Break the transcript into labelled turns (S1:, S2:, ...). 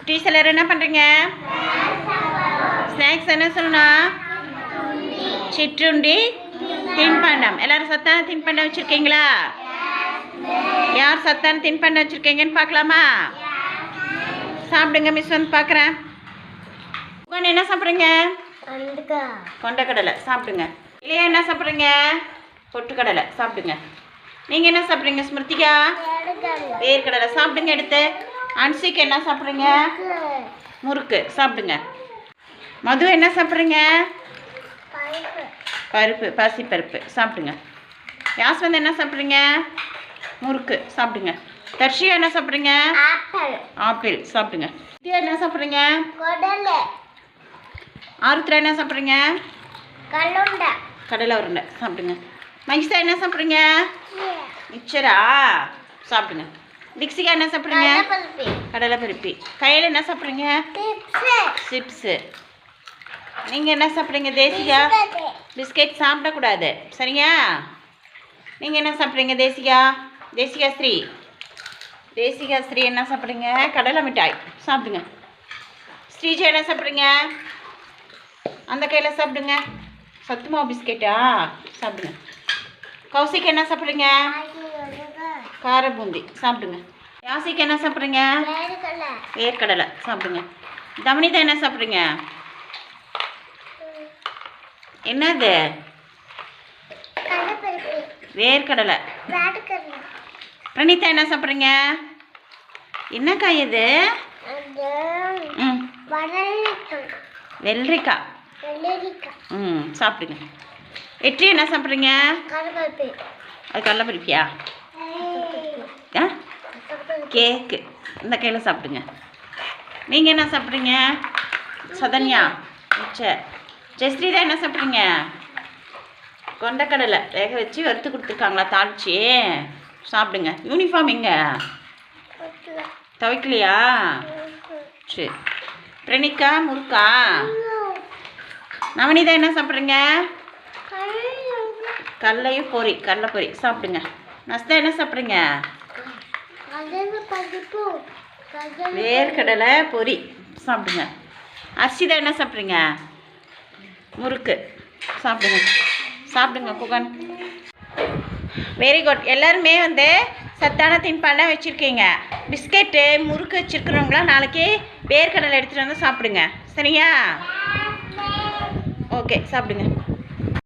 S1: குட்டீஸ் எல்லாரும் என்ன பண்ணுறீங்க? ஸ்நாக்ஸ் என்ன சொல்லணும்? சிற்றுண்டி தின்பண்டம். எல்லோரும் சத்தான தின்பண்டம் வச்சுருக்கீங்களா? யார் சத்தான தின்பண்டம் வச்சுருக்கீங்கன்னு பார்க்கலாமா? சாப்பிடுங்க, மிஸ் வந்து பார்க்குறேன். உட்காந்து என்ன சாப்பிட்றீங்க? கொண்டக்கடலை சாப்பிடுங்க. இல்லையா என்ன சாப்பிட்றீங்க? பொட்டுக்கடலை சாப்பிடுங்க. நீங்கள் என்ன சாப்பிட்றீங்க ஸ்மிருதிகா? வேர்க்கடலை சாப்பிடுங்க. எடுத்து அன்சிக்கு என்ன சாப்பிட்றீங்க? முறுக்கு சாப்பிடுங்க. மது என்ன சாப்பிட்றீங்க? பருப்பு, பாசிப்பருப்பு சாப்பிடுங்க. யாஸ்வந்த் என்ன சாப்பிட்றீங்க? முறுக்கு சாப்பிடுங்க. தர்ஷியா என்ன சாப்பிட்றீங்க? ஆப்பிள் சாப்பிடுங்க. வித்யா என்ன சாப்பிட்றீங்க? ஆருத்ரா என்ன சாப்பிட்றீங்க? கடலை உருண்டை சாப்பிடுங்க. மகிஷா என்ன சாப்பிட்றீங்க? மிச்சரா சாப்பிடுங்க. திக்ஷிகா என்ன சாப்பிட்றீங்க? கடலை பருப்பி. கையில் என்ன சாப்பிட்றீங்க? சிப்ஸு. நீங்கள் என்ன சாப்பிட்றீங்க? தேசிகா பிஸ்கெட் சாப்பிடக்கூடாது, சரியா? நீங்கள் என்ன சாப்பிட்றீங்க? தேசிகா ஸ்ரீ என்ன சாப்பிட்றீங்க? கடலை மிட்டாய் சாப்பிடுங்க. ஸ்ரீஜா என்ன சாப்பிட்றீங்க? அந்த கையில் சாப்பிடுங்க. சத்துமாவு பிஸ்கெட்டா சாப்பிடுங்க. கௌசிக்கு என்ன சாப்பிட்றீங்க? கார பூந்தி சாப்பிடுங்க. யாசிக்கு என்ன சாப்பிட்றீங்க? வேர்க்கடலை சாப்பிடுங்க. தமனிதா என்ன சாப்பிட்றீங்க? என்னது? வேர்க்கடலை. பிரணீதா என்ன சாப்பிட்றீங்க? என்ன காய் இது? வெள்ளரிக்காய். சாப்பிடுங்க. வெற்றி என்ன சாப்பிட்றீங்க? அது கடலைப்பருப்பியா? கேக்கு. இந்த கையில் சாப்பிடுங்க. நீங்கள் என்ன சாப்பிட்றீங்க? சதன்யா மிச்சர். ஜெஸ்ரீதா என்ன சாப்பிட்றீங்க? கொண்டக்கடலை வேக வச்சு வறுத்து கொடுத்துருக்காங்களா தாளிச்சி? சாப்பிடுங்க. யூனிஃபார்ம் எங்கே? துவைக்கலையா? சரி. பிரணிக்கா முறுக்கா? நவனிதா என்ன சாப்பிட்றீங்க? கடலை பொரி சாப்பிடுங்க. நஸ்தா என்ன சாப்பிட்றீங்க? வேர்க்கடலை பொரி சாப்பிடுங்க. அர்ஷிதா என்ன சாப்பிட்றீங்க? முறுக்கு சாப்பிடுங்க. Guhan very good. எல்லாருமே சத்தான தின்பண்டம் வச்சுருக்கீங்க. பிஸ்கெட்டு முறுக்கு வச்சுருக்கிறவங்களாம் நாளைக்கு வேர்க்கடலை எடுத்துகிட்டு வந்து சாப்பிடுங்க, சரியா? ஓகே சாப்பிடுங்க.